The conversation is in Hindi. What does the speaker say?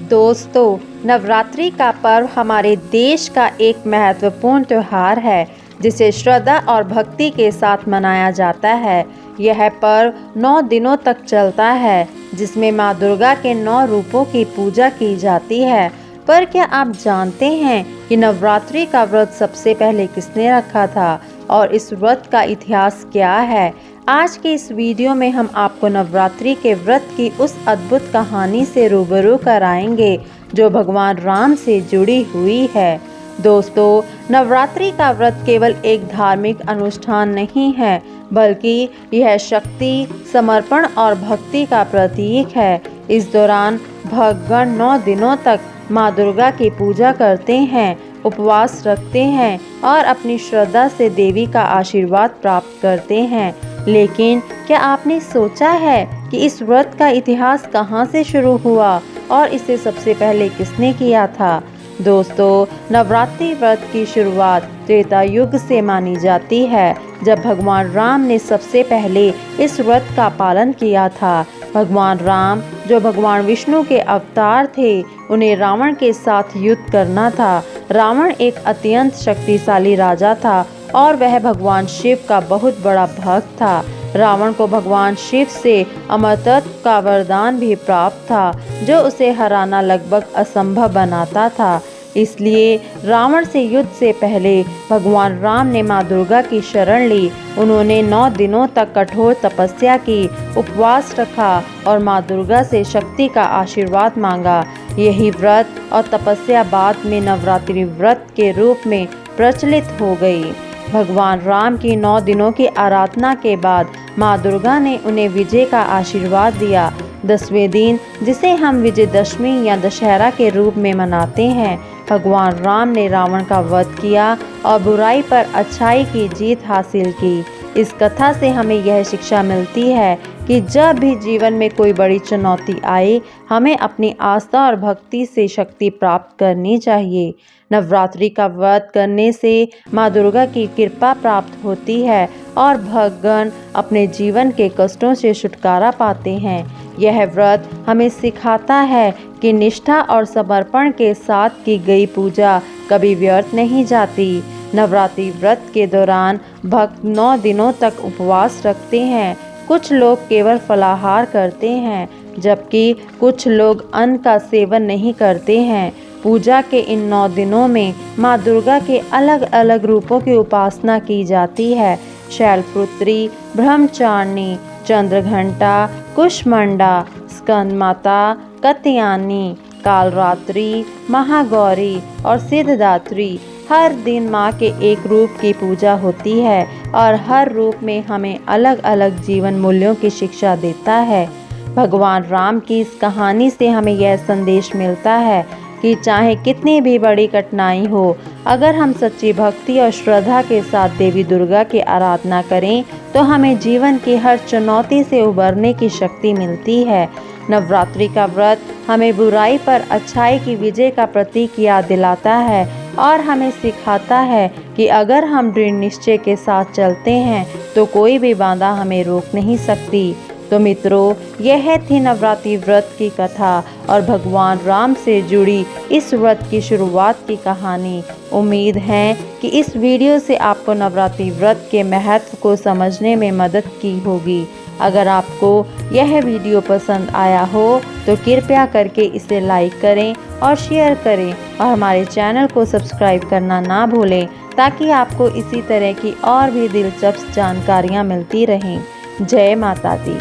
दोस्तों, नवरात्रि का पर्व हमारे देश का एक महत्वपूर्ण त्यौहार है जिसे श्रद्धा और भक्ति के साथ मनाया जाता है। यह पर्व 9 दिनों तक चलता है जिसमें माँ दुर्गा के 9 रूपों की पूजा की जाती है। पर क्या आप जानते हैं कि नवरात्रि का व्रत सबसे पहले किसने रखा था और इस व्रत का इतिहास क्या है? आज के इस वीडियो में हम आपको नवरात्रि के व्रत की उस अद्भुत कहानी से रूबरू कराएंगे जो भगवान राम से जुड़ी हुई है। दोस्तों, नवरात्रि का व्रत केवल एक धार्मिक अनुष्ठान नहीं है, बल्कि यह शक्ति, समर्पण और भक्ति का प्रतीक है। इस दौरान भक्तगण 9 दिनों तक माँ दुर्गा की पूजा करते हैं, उपवास रखते हैं और अपनी श्रद्धा से देवी का आशीर्वाद प्राप्त करते हैं। लेकिन क्या आपने सोचा है कि इस व्रत का इतिहास कहाँ से शुरू हुआ और इसे सबसे पहले किसने किया था? दोस्तों, नवरात्रि व्रत की शुरुआत त्रेता युग से मानी जाती है, जब भगवान राम ने सबसे पहले इस व्रत का पालन किया था। भगवान राम, जो भगवान विष्णु के अवतार थे, उन्हें रावण के साथ युद्ध करना था। रावण एक अत्यंत शक्तिशाली राजा था और वह भगवान शिव का बहुत बड़ा भक्त था। रावण को भगवान शिव से अमरत्व का वरदान भी प्राप्त था, जो उसे हराना लगभग असंभव बनाता था। इसलिए रावण से युद्ध से पहले भगवान राम ने माँ दुर्गा की शरण ली। उन्होंने 9 दिनों तक कठोर तपस्या की, उपवास रखा और माँ दुर्गा से शक्ति का आशीर्वाद मांगा। यही व्रत और तपस्या बाद में नवरात्रि व्रत के रूप में प्रचलित हो गई। भगवान राम की 9 दिनों की आराधना के बाद माँ दुर्गा ने उन्हें विजय का आशीर्वाद दिया। 10वें दिन, जिसे हम विजयदशमी या दशहरा के रूप में मनाते हैं, भगवान राम ने रावण का वध किया और बुराई पर अच्छाई की जीत हासिल की। इस कथा से हमें यह शिक्षा मिलती है कि जब भी जीवन में कोई बड़ी चुनौती आए, हमें अपनी आस्था और भक्ति से शक्ति प्राप्त करनी चाहिए। नवरात्रि का व्रत करने से माँ दुर्गा की कृपा प्राप्त होती है और भक्तगण अपने जीवन के कष्टों से छुटकारा पाते हैं। यह व्रत हमें सिखाता है कि निष्ठा और समर्पण के साथ की गई पूजा कभी व्यर्थ नहीं जाती। नवरात्रि व्रत के दौरान भक्त 9 दिनों तक उपवास रखते हैं। कुछ लोग केवल फलाहार करते हैं, जबकि कुछ लोग अन्न का सेवन नहीं करते हैं। पूजा के इन 9 दिनों में माँ दुर्गा के अलग अलग रूपों की उपासना की जाती है। शैलपुत्री, ब्रह्मचारिणी, चंद्रघंटा, कुष्मांडा, स्कंद माता, कात्यायनी, कालरात्रि, महागौरी और सिद्धदात्री। हर दिन माँ के एक रूप की पूजा होती है और हर रूप में हमें अलग अलग जीवन मूल्यों की शिक्षा देता है। भगवान राम की इस कहानी से हमें यह संदेश मिलता है कि चाहे कितनी भी बड़ी कठिनाई हो, अगर हम सच्ची भक्ति और श्रद्धा के साथ देवी दुर्गा की आराधना करें तो हमें जीवन की हर चुनौती से उबरने की शक्ति मिलती है। नवरात्रि का व्रत हमें बुराई पर अच्छाई की विजय का प्रतीक याद दिलाता है और हमें सिखाता है कि अगर हम दृढ़ निश्चय के साथ चलते हैं तो कोई भी बाधा हमें रोक नहीं सकती। तो मित्रों, यह थी नवरात्रि व्रत की कथा और भगवान राम से जुड़ी इस व्रत की शुरुआत की कहानी। उम्मीद है कि इस वीडियो से आपको नवरात्रि व्रत के महत्व को समझने में मदद की होगी। अगर आपको यह वीडियो पसंद आया हो तो कृपया करके इसे लाइक करें और शेयर करें और हमारे चैनल को सब्सक्राइब करना ना भूलें, ताकि आपको इसी तरह की और भी दिलचस्प जानकारियाँ मिलती रहें। जय माता दी।